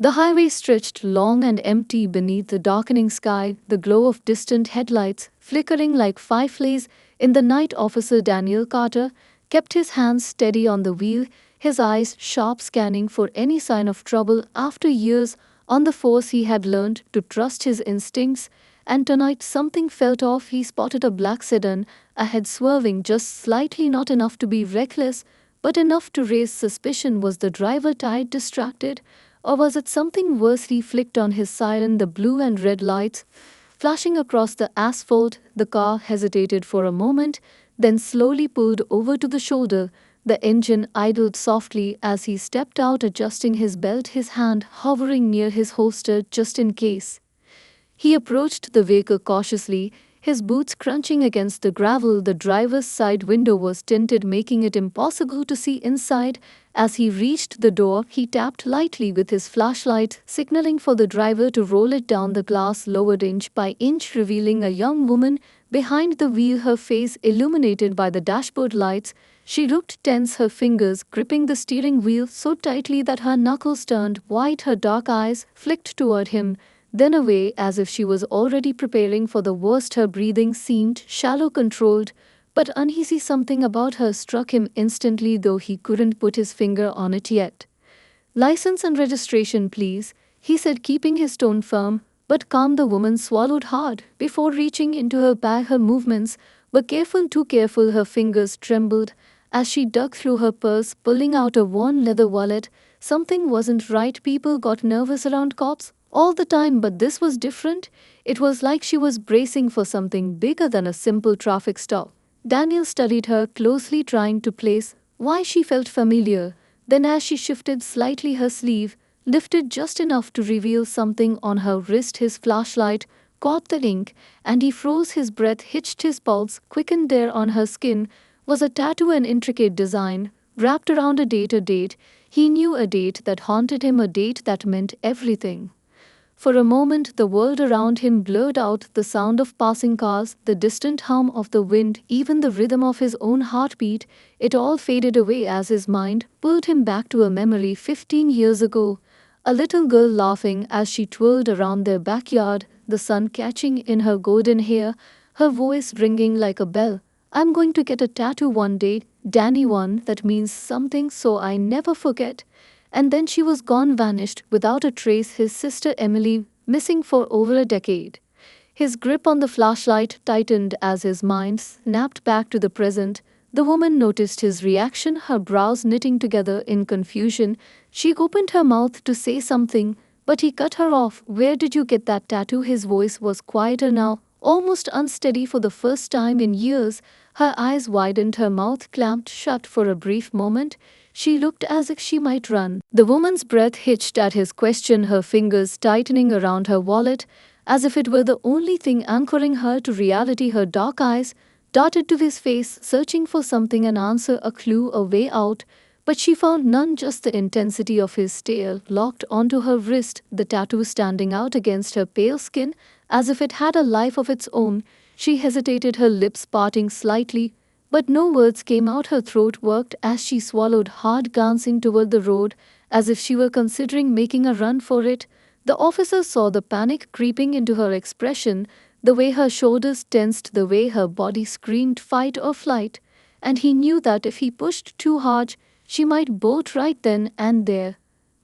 The highway stretched long and empty beneath the darkening sky, the glow of distant headlights flickering like fireflies in the night. Officer Daniel Carter kept his hands steady on the wheel, his eyes sharp, scanning for any sign of trouble. After years on the force, he had learned to trust his instincts, and tonight something felt off. He spotted a black sedan ahead, swerving just slightly, not enough to be reckless, but enough to raise suspicion. Was the driver tired, distracted? Or was it something worse? He flicked on his siren, the blue and red lights flashing across the asphalt. The car hesitated for a moment, then slowly pulled over to the shoulder. The engine idled softly as he stepped out, adjusting his belt, his hand hovering near his holster just in case. He approached the vehicle cautiously, his boots crunching against the gravel. The driver's side window was tinted, making it impossible to see inside. As he reached the door, he tapped lightly with his flashlight, signaling for the driver to roll it down. The glass lowered inch by inch, revealing a young woman behind the wheel, her face illuminated by the dashboard lights. She looked tense, her fingers gripping the steering wheel so tightly that her knuckles turned white. Her dark eyes flicked toward him, then away, as if she was already preparing for the worst. Her breathing seemed shallow, controlled, but uneasy. Something about her struck him instantly, though he couldn't put his finger on it yet. "License and registration, please," he said, keeping his tone firm but calm. The woman swallowed hard before reaching into her bag. Her movements were careful, too careful. Her fingers trembled as she dug through her purse, pulling out a worn leather wallet. Something wasn't right. People got nervous around cops all the time, but this was different. It was like she was bracing for something bigger than a simple traffic stop. Daniel studied her closely, trying to place why she felt familiar. Then, as she shifted slightly, her sleeve lifted just enough to reveal something on her wrist. His flashlight caught the ink, and he froze. His breath hitched, his pulse quickened. There on her skin was a tattoo, an intricate design wrapped around a date. A date he knew, a date that haunted him, a date that meant everything. For a moment, the world around him blurred out, the sound of passing cars, the distant hum of the wind, even the rhythm of his own heartbeat. It all faded away as his mind pulled him back to a memory 15 years ago. A little girl laughing as she twirled around their backyard, the sun catching in her golden hair, her voice ringing like a bell. "I'm going to get a tattoo one day, Danny, one that means something so I never forget." And then she was gone, vanished without a trace. His sister Emily, missing for over a decade. His grip on the flashlight tightened as his mind snapped back to the present. The woman noticed his reaction, her brows knitting together in confusion. She opened her mouth to say something, but he cut her off. "Where did you get that tattoo?" His voice was quieter now, almost unsteady. For the first time in years, her eyes widened, her mouth clamped shut. For a brief moment, she looked as if she might run. The woman's breath hitched at his question, her fingers tightening around her wallet, as if it were the only thing anchoring her to reality. Her dark eyes darted to his face, searching for something, an answer, a clue, a way out. But she found none, just the intensity of his stare locked onto her wrist, the tattoo standing out against her pale skin as if it had a life of its own. She hesitated, her lips parting slightly, but no words came out. Her throat worked as she swallowed hard, glancing toward the road as if she were considering making a run for it. The officer saw the panic creeping into her expression, the way her shoulders tensed, the way her body screamed fight or flight, and he knew that if he pushed too hard, she might bolt right then and there.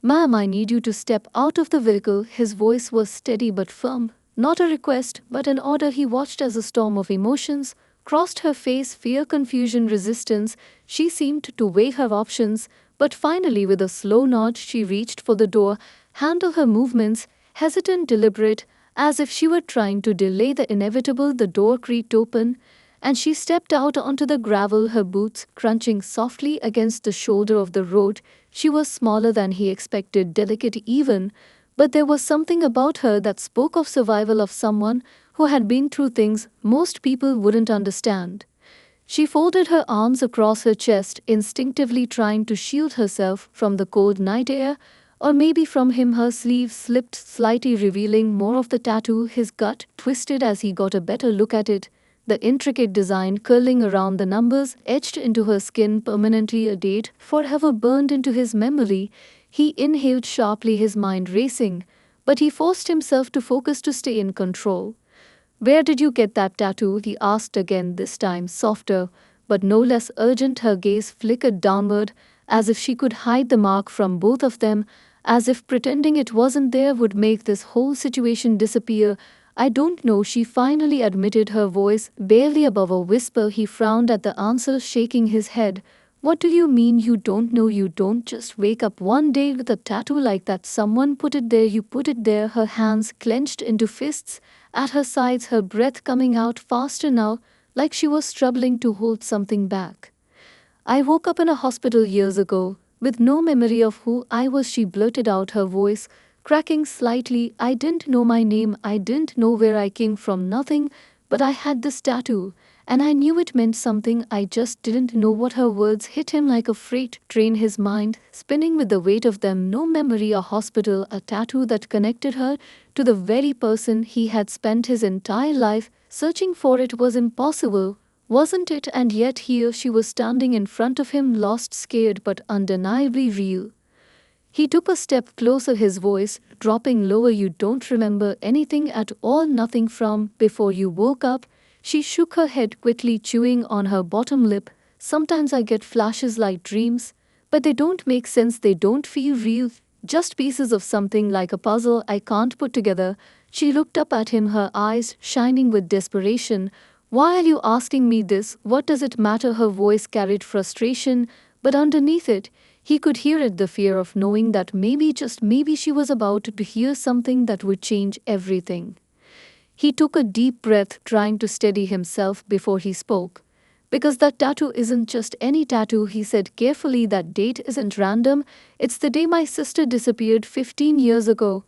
"Ma'am, I need you to step out of the vehicle." His voice was steady but firm, not a request, but an order. He watched as a storm of emotions crossed her face, fear, confusion, resistance. She seemed to weigh her options, but finally, with a slow nod, she reached for the door handle, her movements hesitant, deliberate, as if she were trying to delay the inevitable. The door creaked open, and she stepped out onto the gravel, her boots crunching softly against the shoulder of the road. She was smaller than he expected, delicate even, but there was something about her that spoke of survival, of someone who had been through things most people wouldn't understand. She folded her arms across her chest, instinctively trying to shield herself from the cold night air, or maybe from him. Her sleeve slipped slightly, revealing more of the tattoo. His gut twisted as he got a better look at it. The intricate design curling around the numbers etched into her skin permanently, a date forever burned into his memory. He inhaled sharply, his mind racing, but he forced himself to focus to stay in control. Where did you get that tattoo? He asked again, this time softer, but no less urgent. Her gaze flickered downward, as if she could hide the mark from both of them, as if pretending it wasn't there would make this whole situation disappear. I don't know, she finally admitted, her voice barely above a whisper. He frowned at the answer, shaking his head. What do you mean you don't know? You don't just wake up one day with a tattoo like that. Someone put it there, you put it there. Her hands clenched into fists at her sides, her breath coming out faster now, like she was struggling to hold something back. I woke up in a hospital years ago, with no memory of who I was, she blurted out, her voice cracking slightly. I didn't know my name, I didn't know where I came from, nothing, but I had this tattoo, and I knew it meant something. I just didn't know what. Her words hit him like a freight train, his mind spinning with the weight of them. No memory, a hospital, a tattoo that connected her to the very person he had spent his entire life searching for. It was impossible, wasn't it? And yet here she was standing in front of him, lost, scared, but undeniably real. He took a step closer, his voice dropping lower. You don't remember anything at all? Nothing from before you woke up? She shook her head, quickly chewing on her bottom lip. Sometimes I get flashes like dreams, but they don't make sense, they don't feel real, just pieces of something like a puzzle I can't put together. She looked up at him, her eyes shining with desperation. Why are you asking me this? What does it matter? Her voice carried frustration, but underneath it, he could hear it, the fear of knowing that maybe, just maybe, she was about to hear something that would change everything. He took a deep breath, trying to steady himself before he spoke. Because that tattoo isn't just any tattoo, he said carefully. That date isn't random. It's the day my sister disappeared 15 years ago.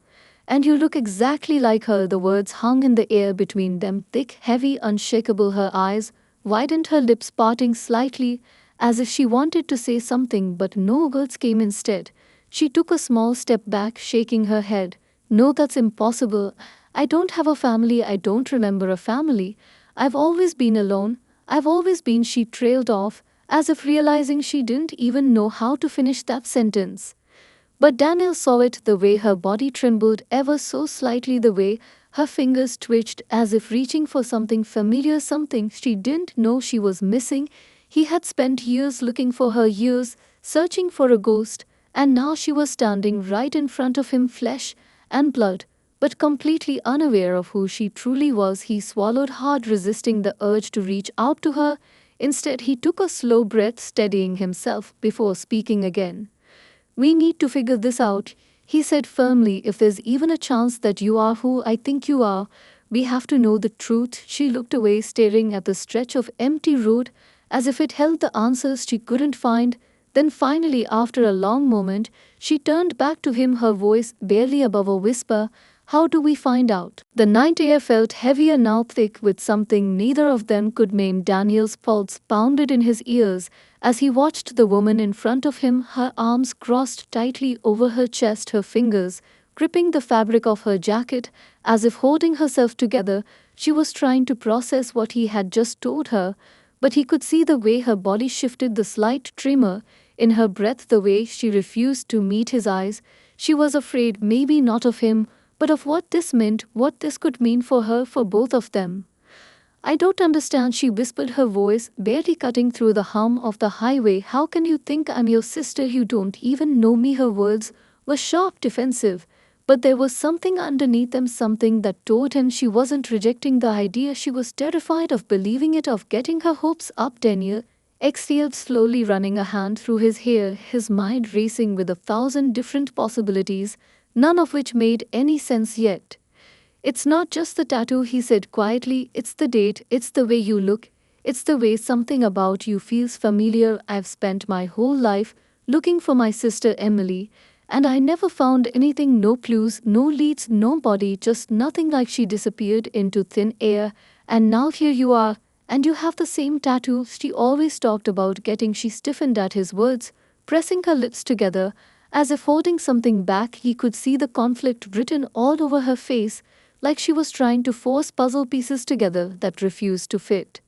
And you look exactly like her. The words hung in the air between them, thick, heavy, unshakable. Her eyes widened, her lips parting slightly, as if she wanted to say something, but no words came instead. She took a small step back, shaking her head. No, that's impossible. I don't have a family. I don't remember a family. I've always been alone. I've always been. She trailed off, as if realizing she didn't even know how to finish that sentence. But Daniel saw it, the way her body trembled ever so slightly, the way her fingers twitched as if reaching for something familiar, something she didn't know she was missing. He had spent years looking for her, years searching for a ghost, and now she was standing right in front of him, flesh and blood, but completely unaware of who she truly was. He swallowed hard, resisting the urge to reach out to her. Instead, he took a slow breath, steadying himself before speaking again. We need to figure this out, he said firmly. If there's even a chance that you are who I think you are, we have to know the truth. She looked away, staring at the stretch of empty road, as if it held the answers she couldn't find. Then finally, after a long moment, she turned back to him, her voice barely above a whisper. How do we find out? The night air felt heavier now, thick with something neither of them could name. Daniel's pulse pounded in his ears as he watched the woman in front of him, her arms crossed tightly over her chest, her fingers gripping the fabric of her jacket, as if holding herself together. She was trying to process what he had just told her, but he could see the way her body shifted, the slight tremor in her breath, the way she refused to meet his eyes. She was afraid, maybe not of him, but of what this meant, what this could mean for her, for both of them. I don't understand, she whispered, her voice barely cutting through the hum of the highway. How can you think I'm your sister? You don't even know me. Her words were sharp, defensive, but there was something underneath them, something that told him she wasn't rejecting the idea. She was terrified of believing it, of getting her hopes up. Daniel exhaled slowly, running a hand through his hair, his mind racing with 1,000 different possibilities, none of which made any sense yet. It's not just the tattoo, he said quietly. It's the date, it's the way you look, it's the way something about you feels familiar. I've spent my whole life looking for my sister Emily, and I never found anything, no clues, no leads, no body, just nothing, like she disappeared into thin air. And now here you are, and you have the same tattoo she always talked about getting. She stiffened at his words, pressing her lips together, as if holding something back. He could see the conflict written all over her face, like she was trying to force puzzle pieces together that refused to fit.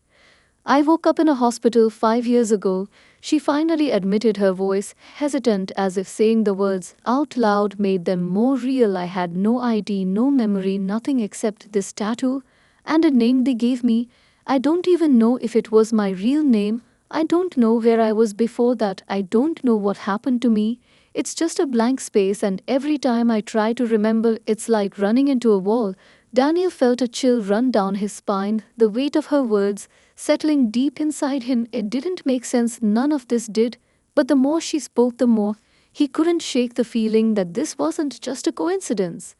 I woke up in a hospital 5 years ago. She finally admitted, her voice hesitant as if saying the words out loud made them more real. I had no ID, no memory, nothing except this tattoo and a name they gave me. I don't even know if it was my real name. I don't know where I was before that. I don't know what happened to me. It's just a blank space, and every time I try to remember, it's like running into a wall. Daniel felt a chill run down his spine, the weight of her words settling deep inside him. It didn't make sense, none of this did, but the more she spoke, the more he couldn't shake the feeling that this wasn't just a coincidence.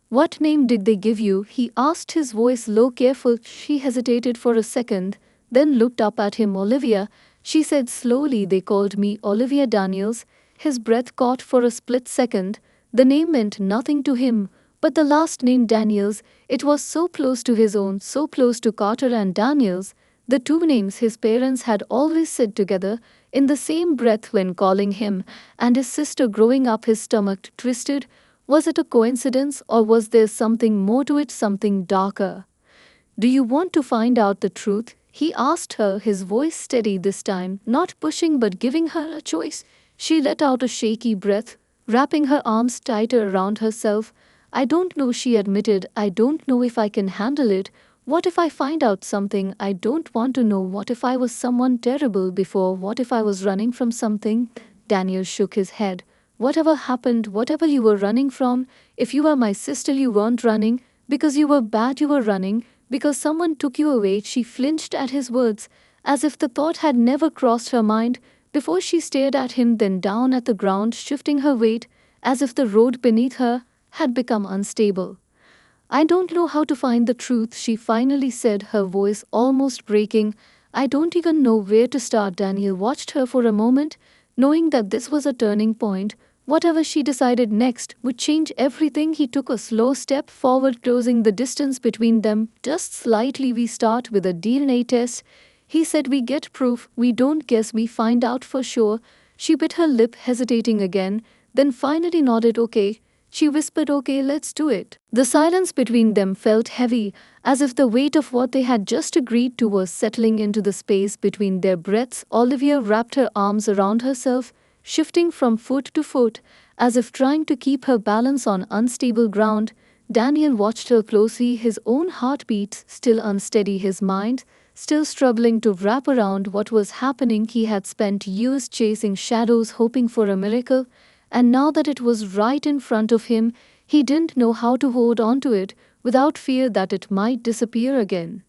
What name did they give you? He asked, his voice low, careful. She hesitated for a second, then looked up at him. Olivia, she said slowly. They called me Olivia Daniels. His breath caught for a split second. The name meant nothing to him, but the last name Daniels, it was so close to his own, so close to Carter and Daniels, the two names his parents had always said together in the same breath when calling him and his sister growing up. His stomach twisted. Was it a coincidence, or was there something more to it, something darker? Do you want to find out the truth? He asked her, his voice steady this time, not pushing but giving her a choice. She let out a shaky breath, wrapping her arms tighter around herself. I don't know, she admitted. I don't know if I can handle it. What if I find out something I don't want to know? What if I was someone terrible before? What if I was running from something? Daniel shook his head. Whatever happened, whatever you were running from, if you were my sister, you weren't running because you were bad, you were running because someone took you away. She flinched at his words, as if the thought had never crossed her mind before. She stared at him, then down at the ground, shifting her weight as if the road beneath her had become unstable. I don't know how to find the truth, she finally said, her voice almost breaking. I don't even know where to start. Daniel watched her for a moment, knowing that this was a turning point. Whatever she decided next would change everything. He took a slow step forward, closing the distance between them just slightly. We start with a DNA test, he said. We get proof, we don't guess, we find out for sure. She bit her lip, hesitating again, then finally nodded. Okay, she whispered. Okay, let's do it. The silence between them felt heavy, as if the weight of what they had just agreed to was settling into the space between their breaths. Olivia wrapped her arms around herself, shifting from foot to foot, as if trying to keep her balance on unstable ground. Daniel watched her closely, his own heartbeat still unsteady, his mind still struggling to wrap around what was happening. He had spent years chasing shadows, hoping for a miracle, and now that it was right in front of him, he didn't know how to hold on to it without fear that it might disappear again.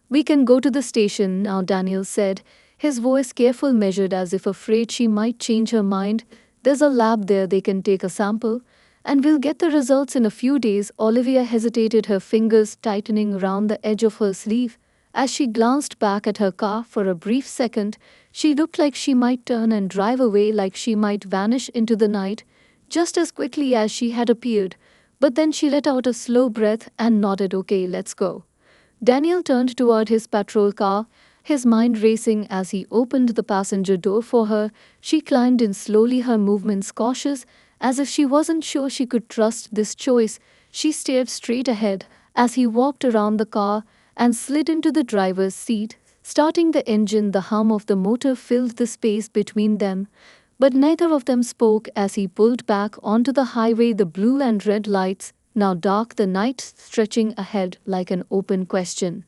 We can go to the station now, Daniel said, his voice careful, measured, as if afraid she might change her mind. There's a lab there, they can take a sample, and we'll get the results in a few days. Olivia hesitated, her fingers tightening around the edge of her sleeve. As she glanced back at her car for a brief second, she looked like she might turn and drive away, like she might vanish into the night, just as quickly as she had appeared. But then she let out a slow breath and nodded. Okay, let's go. Daniel turned toward his patrol car, his mind racing as he opened the passenger door for her. She climbed in slowly, her movements cautious, as if she wasn't sure she could trust this choice. She stared straight ahead as he walked around the car and slid into the driver's seat, starting the engine. The hum of the motor filled the space between them, but neither of them spoke as he pulled back onto the highway. The blue and red lights, now dark, the night stretching ahead like an open question.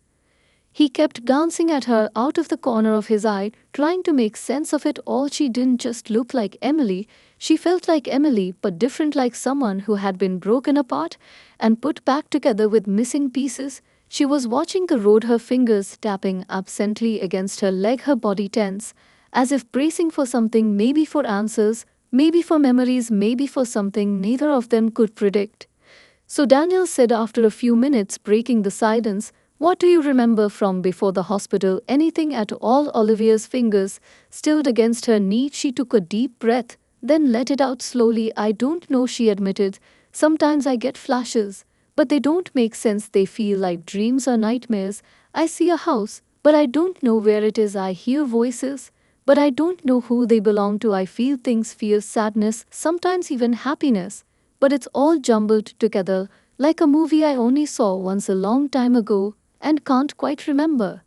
He kept glancing at her out of the corner of his eye, trying to make sense of it all. She didn't just look like Emily, she felt like Emily, but different, like someone who had been broken apart and put back together with missing pieces. She was watching the road, her fingers tapping absently against her leg, her body tense, as if bracing for something, maybe for answers, maybe for memories, maybe for something neither of them could predict. So Daniel said after a few minutes, breaking the silence, what do you remember from before the hospital? Anything at all? Olivia's fingers stilled against her knee. She took a deep breath, then let it out slowly. I don't know, she admitted. Sometimes I get flashes, but they don't make sense. They feel like dreams or nightmares. I see a house, but I don't know where it is. I hear voices, but I don't know who they belong to. I feel things, fear, sadness, sometimes even happiness, but it's all jumbled together, like a movie I only saw once a long time ago and can't quite remember.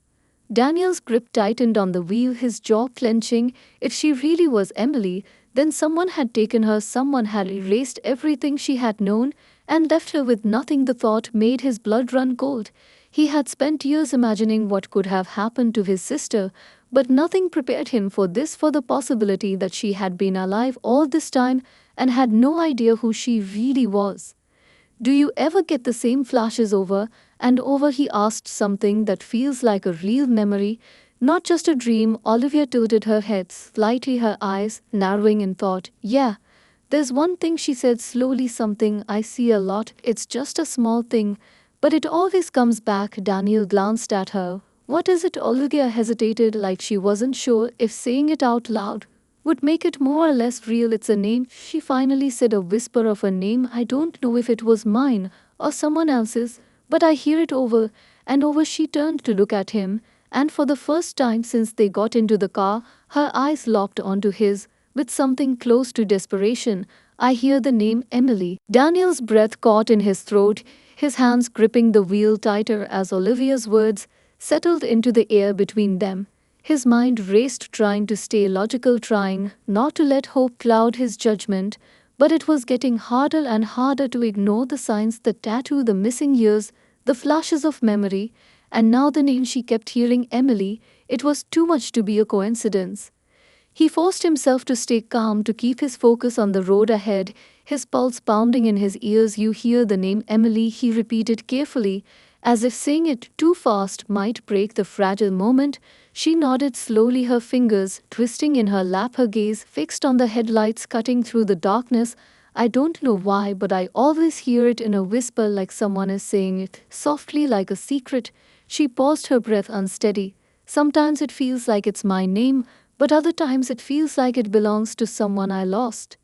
Daniel's grip tightened on the wheel, his jaw clenching. If she really was Emily, then someone had taken her, someone had erased everything she had known and left her with nothing. The thought made his blood run cold. He had spent years imagining what could have happened to his sister, but nothing prepared him for this, for the possibility that she had been alive all this time and had no idea who she really was. Do you ever get the same flashes over and over? He asked, something that feels like a real memory, not just a dream. Olivia tilted her head slightly, her eyes narrowing in thought. Yeah, there's one thing, she said slowly, something I see a lot. It's just a small thing, but it always comes back. Daniel glanced at her. What is it? Olivia hesitated, like she wasn't sure if saying it out loud would make it more or less real. It's a name, she finally said, a whisper of a name. I don't know if it was mine or someone else's, but I hear it over and over. She turned to look at him, and for the first time since they got into the car, her eyes locked onto his with something close to desperation. I hear the name Emily. Daniel's breath caught in his throat, his hands gripping the wheel tighter as Olivia's words settled into the air between them. His mind raced, trying to stay logical, trying not to let hope cloud his judgment, but it was getting harder and harder to ignore the signs, the tattoo, the missing years, the flashes of memory, and now the name she kept hearing, Emily. It was too much to be a coincidence. He forced himself to stay calm, to keep his focus on the road ahead, his pulse pounding in his ears. You hear the name Emily, he repeated carefully, as if saying it too fast might break the fragile moment. She nodded slowly, her fingers twisting in her lap, her gaze fixed on the headlights cutting through the darkness. I don't know why, but I always hear it in a whisper, like someone is saying it softly, like a secret. She paused, her breath unsteady. Sometimes it feels like it's my name, but other times it feels like it belongs to someone I lost.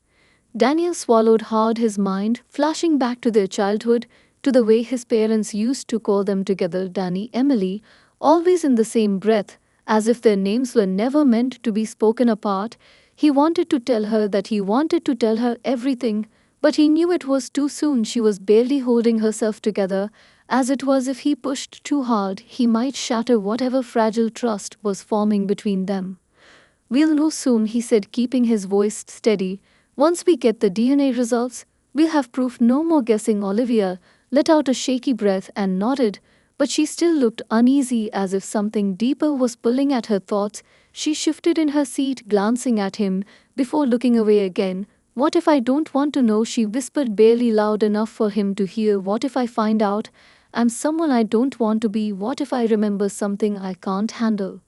Daniel swallowed hard, his mind flashing back to their childhood, to the way his parents used to call them together, Danny, Emily, always in the same breath, as if their names were never meant to be spoken apart. He wanted to tell her that, he wanted to tell her everything, but he knew it was too soon. She was barely holding herself together, as it was if he pushed too hard, he might shatter whatever fragile trust was forming between them. We'll know soon, he said, keeping his voice steady. Once we get the DNA results, we'll have proof. No more guessing. Olivia let out a shaky breath and nodded, but she still looked uneasy, as if something deeper was pulling at her thoughts. She shifted in her seat, glancing at him before looking away again. What if I don't want to know? She whispered, barely loud enough for him to hear. What if I find out I'm someone I don't want to be? What if I remember something I can't handle?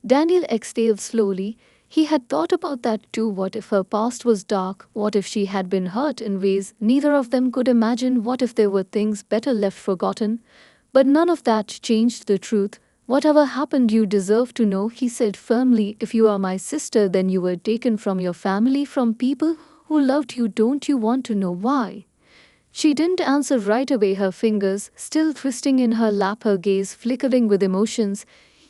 Daniel exhaled slowly. He had thought about that too. What if her past was dark? What if she had been hurt in ways neither of them could imagine? What if there were things better left forgotten? But none of that changed the truth. Whatever happened, you deserve to know, he said firmly. If you are my sister, then you were taken from your family, from people who loved you. Don't you want to know why? She didn't answer right away, her fingers still twisting in her lap, her gaze flickering with emotions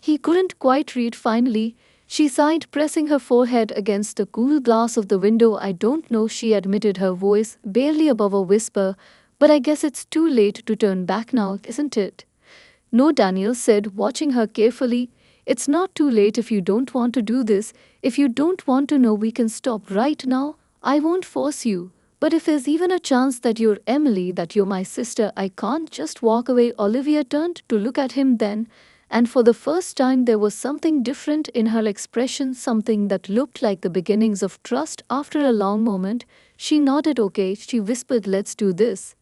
he couldn't quite read. Finally, she sighed, pressing her forehead against the cool glass of the window. I don't know, she admitted, her voice barely above a whisper, but I guess it's too late to turn back now, isn't it? No, Daniel said, watching her carefully. It's not too late if you don't want to do this. If you don't want to know, we can stop right now. I won't force you. But if there's even a chance that you're Emily, that you're my sister, I can't just walk away. Olivia turned to look at him then, and for the first time there was something different in her expression, something that looked like the beginnings of trust. After a long moment, she nodded. Okay, she whispered, let's do this.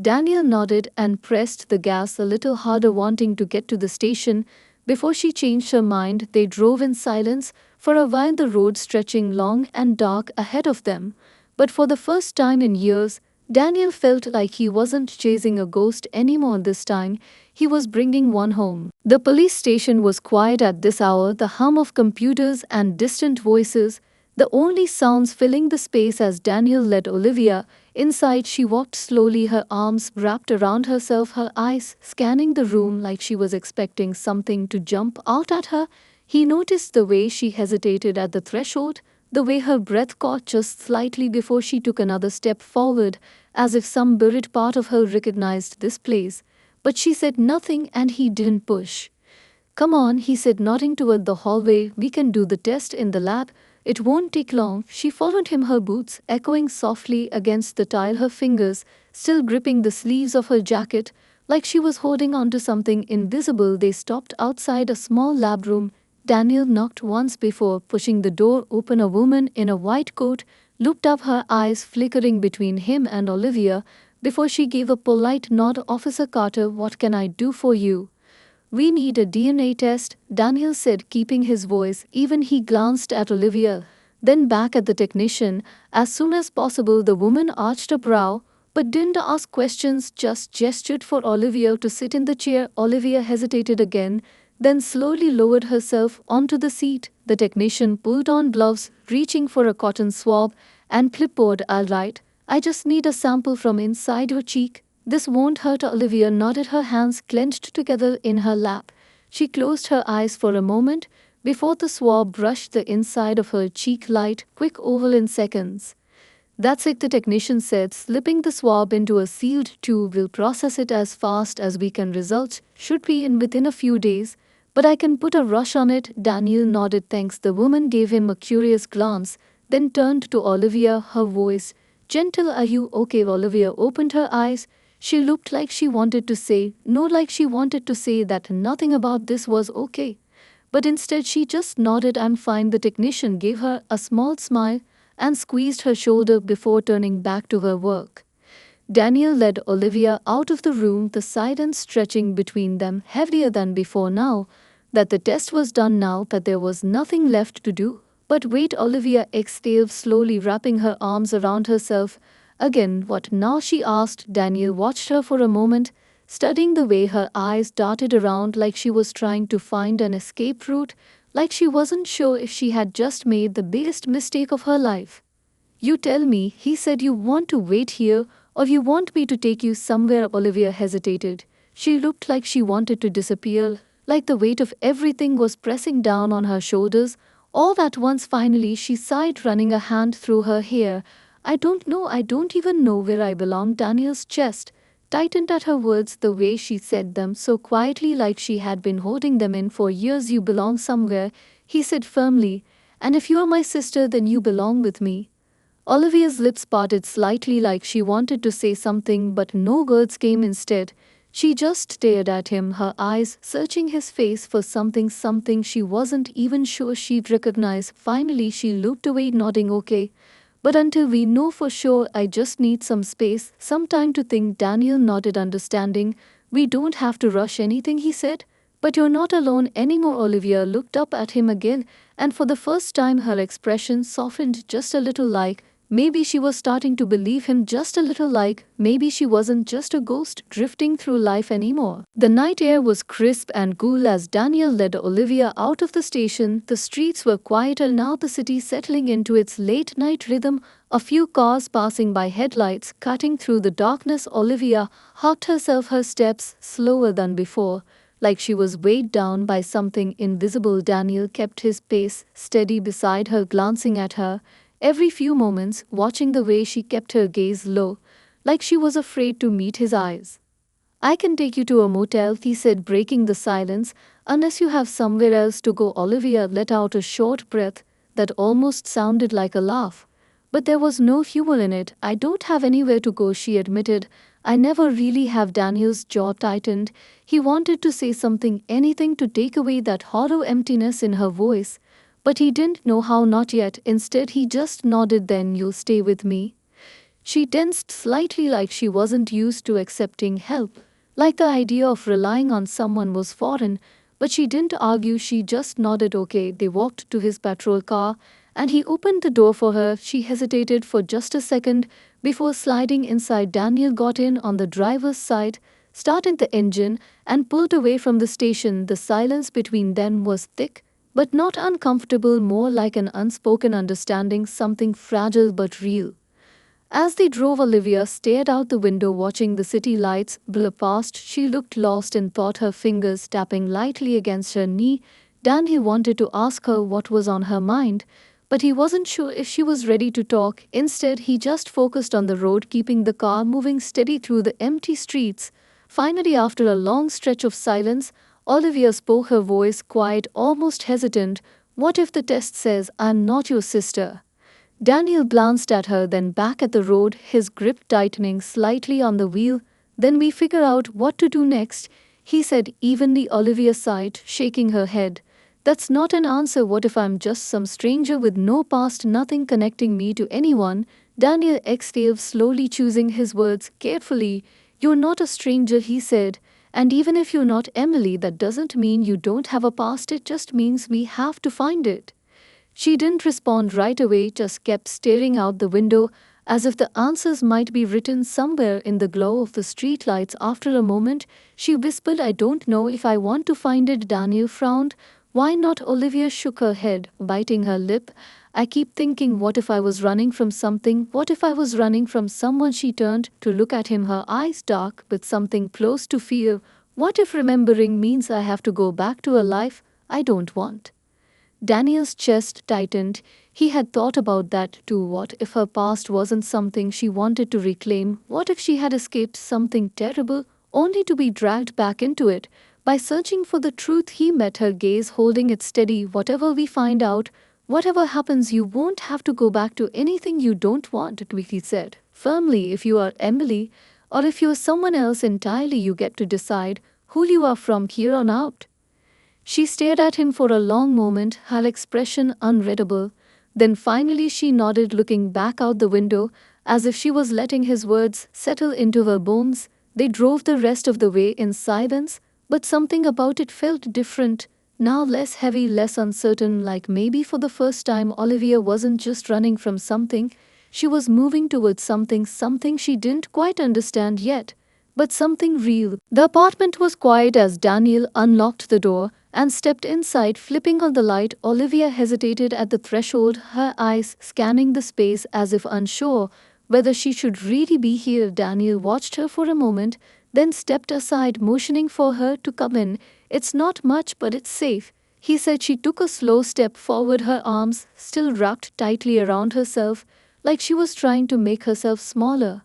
Daniel nodded and pressed the gas a little harder, wanting to get to the station before she changed her mind. They drove in silence for a while, the road stretching long and dark ahead of them. But for the first time in years, Daniel felt like he wasn't chasing a ghost anymore. This time, he was bringing one home. The police station was quiet at this hour, the hum of computers and distant voices, the only sounds filling the space as Daniel led Olivia inside. She walked slowly, her arms wrapped around herself, her eyes scanning the room like she was expecting something to jump out at her. He noticed the way she hesitated at the threshold, the way her breath caught just slightly before she took another step forward, as if some buried part of her recognized this place. But she said nothing, and he didn't push. Come on, he said, nodding toward the hallway. We can do the test in the lab. It won't take long. She followed him, her boots echoing softly against the tile, her fingers still gripping the sleeves of her jacket like she was holding onto something invisible. They stopped outside a small lab room. Daniel knocked once before pushing the door open. A woman in a white coat looked up, her eyes flickering between him and Olivia, before she gave a polite nod. Officer Carter, what can I do for you? We need a DNA test, Daniel said, keeping his voice even. He glanced at Olivia, then back at the technician. As soon as possible, the woman arched a brow, but didn't ask questions, just gestured for Olivia to sit in the chair. Olivia hesitated again, then slowly lowered herself onto the seat. The technician pulled on gloves, reaching for a cotton swab and clipboard. All right, I just need a sample from inside your cheek. This won't hurt. Olivia nodded, her hands clenched together in her lap. She closed her eyes for a moment before the swab brushed the inside of her cheek, light, quick oval in seconds. That's it, the technician said, slipping the swab into a sealed tube. We'll process it as fast as we can. Results should be in within a few days, but I can put a rush on it. Daniel nodded, thanks. The woman gave him a curious glance, then turned to Olivia, her voice gentle. Are you okay? Olivia opened her eyes. She looked like she wanted to say no, like she wanted to say that nothing about this was okay. But instead she just nodded. I'm fine. The technician gave her a small smile and squeezed her shoulder before turning back to her work. Daniel led Olivia out of the room, the silence stretching between them heavier than before. Now that the test was done, now that there was nothing left to do but wait, Olivia exhaled slowly, wrapping her arms around herself. Again, what now? She asked. Daniel watched her for a moment, studying the way her eyes darted around like she was trying to find an escape route, like she wasn't sure if she had just made the biggest mistake of her life. You tell me, he said, you want to wait here or you want me to take you somewhere? Olivia hesitated. She looked like she wanted to disappear, like the weight of everything was pressing down on her shoulders all at once. Finally, she sighed, running a hand through her hair. I don't know, I don't even know where I belong. Daniel's chest tightened at her words, the way she said them so quietly, like she had been holding them in for years. You belong somewhere, he said firmly, and if you are my sister, then you belong with me. Olivia's lips parted slightly, like she wanted to say something, but no words came. Instead, she just stared at him, her eyes searching his face for something she wasn't even sure she'd recognize. Finally, she looked away, nodding, okay. But until we know for sure, I just need some space, some time to think. Daniel nodded, understanding. We don't have to rush anything, he said. But you're not alone anymore. Olivia looked up at him again, and for the first time her expression softened just a little, like maybe she was starting to believe him just a little, like maybe she wasn't just a ghost drifting through life anymore. The night air was crisp and cool as Daniel led Olivia out of the station. The streets were quieter now, the city settling into its late-night rhythm, a few cars passing by, headlights cutting through the darkness. Olivia hugged herself, her steps slower than before, like she was weighed down by something invisible. Daniel kept his pace steady beside her, glancing at her every few moments, watching the way she kept her gaze low, like she was afraid to meet his eyes. I can take you to a motel, he said, breaking the silence. Unless you have somewhere else to go. Olivia let out a short breath that almost sounded like a laugh. But there was no humor in it. I don't have anywhere to go, she admitted. I never really have. Daniel's jaw tightened. He wanted to say something, anything to take away that hollow emptiness in her voice, but he didn't know how. Not yet. Instead, he just nodded. Then you'll stay with me? She tensed slightly, like she wasn't used to accepting help, like the idea of relying on someone was foreign, but she didn't argue. She just nodded. Okay. They walked to his patrol car, and he opened the door for her. She hesitated for just a second before sliding inside. Daniel got in on the driver's side, started the engine, and pulled away from the station. The silence between them was thick, but not uncomfortable, more like an unspoken understanding, something fragile but real. As they drove, Olivia stared out the window, watching the city lights blur past. She looked lost in thought, her fingers tapping lightly against her knee. He wanted to ask her what was on her mind, but he wasn't sure if she was ready to talk. Instead, he just focused on the road, keeping the car moving steady through the empty streets. Finally, after a long stretch of silence, Olivia spoke, her voice quiet, almost hesitant. What if the test says I'm not your sister? Daniel glanced at her, then back at the road, his grip tightening slightly on the wheel. Then we figure out what to do next, he said evenly. Olivia sighed, shaking her head. That's not an answer. What if I'm just some stranger with no past, nothing connecting me to anyone? Daniel exhaled, slowly choosing his words carefully. You're not a stranger, he said. And even if you're not Emily, that doesn't mean you don't have a past, it just means we have to find it. She didn't respond right away, just kept staring out the window, as if the answers might be written somewhere in the glow of the streetlights. After a moment, she whispered, I don't know if I want to find it. Daniel frowned. Why not? Olivia shook her head, biting her lip. I keep thinking, what if I was running from something? What if I was running from someone? She turned to look at him, her eyes dark with something close to fear. What if remembering means I have to go back to a life I don't want? Daniel's chest tightened. He had thought about that too. What if her past wasn't something she wanted to reclaim? What if she had escaped something terrible, only to be dragged back into it? By searching for the truth, he met her gaze, holding it steady. Whatever we find out, whatever happens, you won't have to go back to anything you don't want, he said firmly. If you are Emily, or if you are someone else entirely, you get to decide who you are from here on out. She stared at him for a long moment, her expression unreadable. Then finally she nodded, looking back out the window, as if she was letting his words settle into her bones. They drove the rest of the way in silence, but something about it felt different, now less heavy, less uncertain, like maybe for the first time Olivia wasn't just running from something, she was moving towards something, something she didn't quite understand yet, but something real. The apartment was quiet as Daniel unlocked the door and stepped inside, flipping on the light. Olivia hesitated at the threshold, her eyes scanning the space as if unsure whether she should really be here. Daniel watched her for a moment, then stepped aside, motioning for her to come in. It's not much, but it's safe, he said. She took a slow step forward, her arms still wrapped tightly around herself, like she was trying to make herself smaller.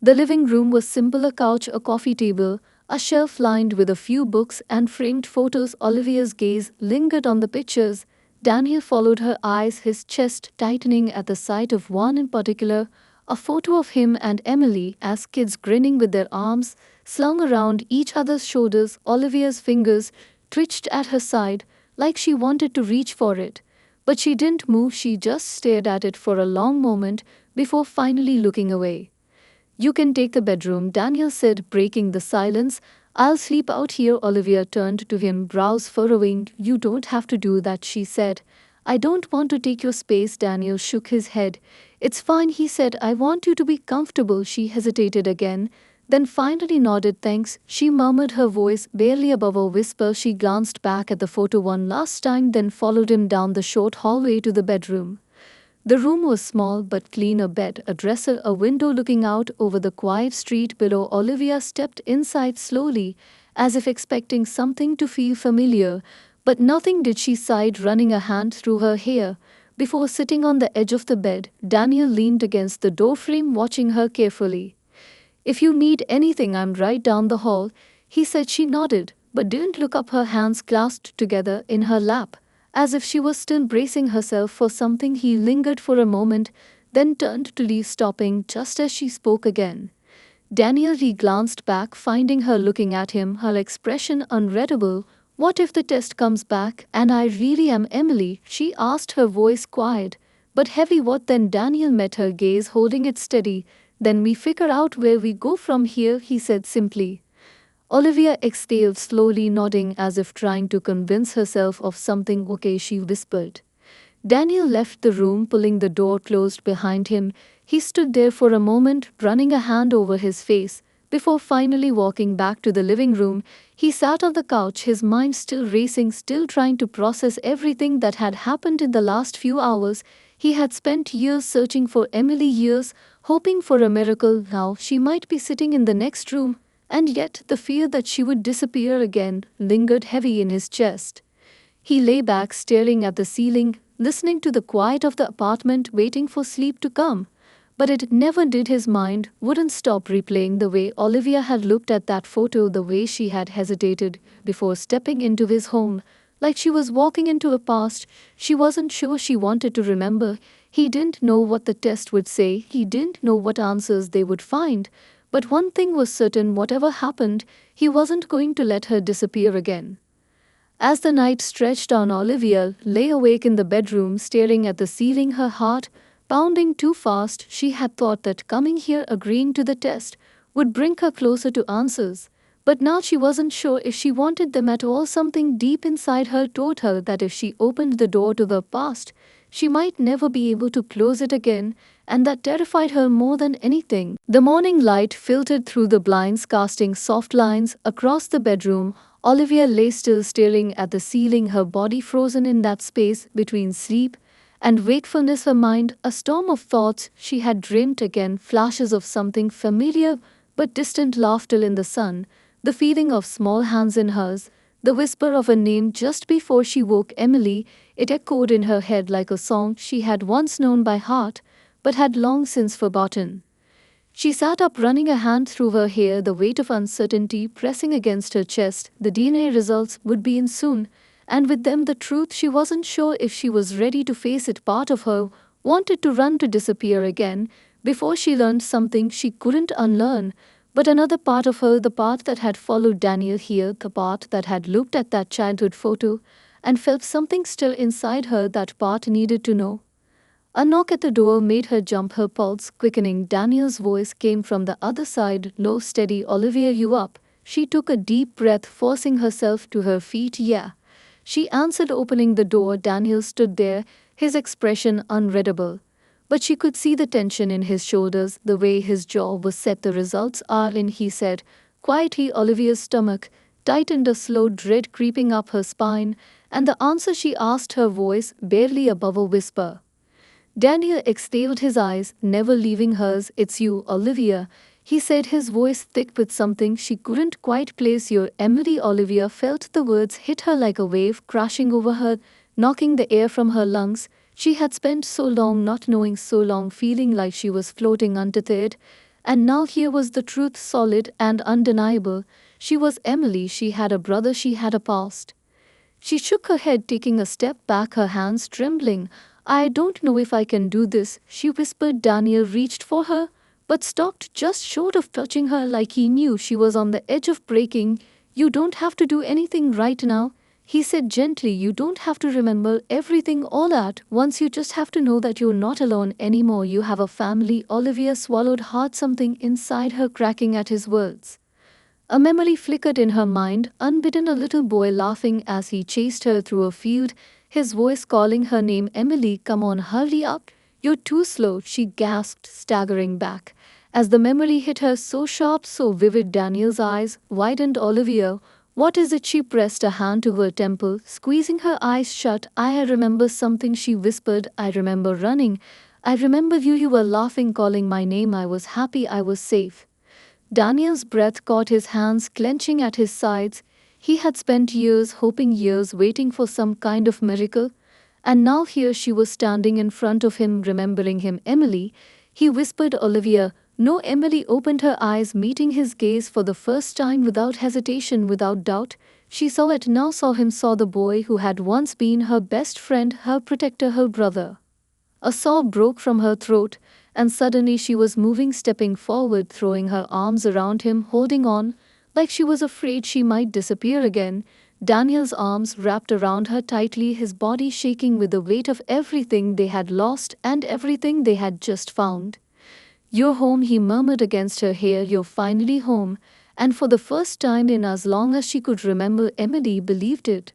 The living room was simple, a couch, a coffee table, a shelf lined with a few books and framed photos. Olivia's gaze lingered on the pictures. Daniel followed her eyes, his chest tightening at the sight of one in particular, a photo of him and Emily as kids, grinning with their arms slung around each other's shoulders. Olivia's fingers twitched at her side, like she wanted to reach for it. But she didn't move, she just stared at it for a long moment before finally looking away. You can take the bedroom, Daniel said, breaking the silence. I'll sleep out here. Olivia turned to him, brows furrowing. You don't have to do that, she said. I don't want to take your space. Daniel shook his head. It's fine, he said. I want you to be comfortable. She hesitated again, then finally nodded. Thanks, she murmured, her voice barely above a whisper. She glanced back at the photo one last time, then followed him down the short hallway to the bedroom. The room was small but clean, a bed, a dresser, a window looking out over the quiet street below. Olivia stepped inside slowly, as if expecting something to feel familiar, but nothing did. She sighed, running a hand through her hair. Before sitting on the edge of the bed, Daniel leaned against the doorframe, watching her carefully. If you need anything, I'm right down the hall, he said. She nodded, but didn't look up, her hands clasped together in her lap, as if she was still bracing herself for something. He lingered for a moment, then turned to leave, stopping just as she spoke again. Daniel glanced back, finding her looking at him, her expression unreadable. What if the test comes back and I really am Emily? She asked, her voice quiet but heavy. What then? Daniel met her gaze, holding it steady. Then we figure out where we go from here, he said simply. Olivia exhaled, slowly nodding as if trying to convince herself of something. Okay, she whispered. Daniel left the room, pulling the door closed behind him. He stood there for a moment, running a hand over his face, before finally walking back to the living room. He sat on the couch, his mind still racing, still trying to process everything that had happened in the last few hours. He had spent years searching for Emily, years hoping for a miracle. Now she might be sitting in the next room, and yet the fear that she would disappear again lingered heavy in his chest. He lay back, staring at the ceiling, listening to the quiet of the apartment, waiting for sleep to come. But it never did. His mind wouldn't stop replaying the way Olivia had looked at that photo, the way she had hesitated before stepping into his home, like she was walking into a past she wasn't sure she wanted to remember. He didn't know what the test would say, he didn't know what answers they would find, but one thing was certain: whatever happened, he wasn't going to let her disappear again. As the night stretched on, Olivia lay awake in the bedroom, staring at the ceiling, her heart pounding too fast. She had thought that coming here, agreeing to the test, would bring her closer to answers. But now she wasn't sure if she wanted them at all. Something deep inside her told her that if she opened the door to the past, she might never be able to close it again, and that terrified her more than anything. The morning light filtered through the blinds, casting soft lines across the bedroom. Olivia lay still, staring at the ceiling, her body frozen in that space between sleep and wakefulness, her mind a storm of thoughts. She had dreamed again, flashes of something familiar but distant, laughter in the sun, the feeling of small hands in hers, the whisper of a name just before she woke. Emily. It echoed in her head like a song she had once known by heart, but had long since forgotten. She sat up, running a hand through her hair, the weight of uncertainty pressing against her chest. The DNA results would be in soon, and with them the truth. She wasn't sure if she was ready to face it. Part of her wanted to run, to disappear again, before she learned something she couldn't unlearn. But another part of her, the part that had followed Daniel here, the part that had looked at that childhood photo and felt something still inside her, that part needed to know. A knock at the door made her jump, her pulse quickening. Daniel's voice came from the other side, low, steady. "Olivia, you up?" She took a deep breath, forcing herself to her feet. "Yeah," she answered, opening the door. Daniel stood there, his expression unreadable, but she could see the tension in his shoulders, the way his jaw was set. "The results are in," he said quietly. Olivia's stomach tightened, a slow dread creeping up her spine. "And the answer?" she asked, her voice barely above a whisper. Daniel exhaled, his eyes never leaving hers. "It's you, Olivia," he said, his voice thick with something she couldn't quite place. "Your Emily." Olivia felt the words hit her like a wave, crashing over her, knocking the air from her lungs. She had spent so long not knowing, so long feeling like she was floating untethered, and now here was the truth, solid and undeniable. She was Emily. She had a brother, she had a past. She shook her head, taking a step back, her hands trembling. "I don't know if I can do this," she whispered. Daniel reached for her, but stopped just short of touching her, like he knew she was on the edge of breaking. "You don't have to do anything right now," he said gently. "You don't have to remember everything all at once. You just have to know that you're not alone anymore. You have a family." Olivia swallowed hard, something inside her cracking at his words. A memory flickered in her mind, unbidden, a little boy laughing as he chased her through a field, his voice calling her name. "Emily, come on, hurry up. You're too slow," she gasped, staggering back. As the memory hit her, so sharp, so vivid, Daniel's eyes widened. "Olivia, what is it?" She pressed a hand to her temple, squeezing her eyes shut. "I remember something," she whispered. "I remember running. I remember you. You were laughing, calling my name. I was happy, I was safe." Daniel's breath caught, his hands clenching at his sides. He had spent years hoping, years waiting for some kind of miracle, and now here she was standing in front of him, remembering him. "Emily," he whispered. "Olivia." "No." Emily opened her eyes, meeting his gaze for the first time, without hesitation, without doubt. She saw it now, saw him, saw the boy who had once been her best friend, her protector, her brother. A sob broke from her throat, and suddenly she was moving, stepping forward, throwing her arms around him, holding on, like she was afraid she might disappear again. Daniel's arms wrapped around her tightly, his body shaking with the weight of everything they had lost and everything they had just found. "You're home," he murmured against her hair. "You're finally home." And for the first time in as long as she could remember, Emily believed it.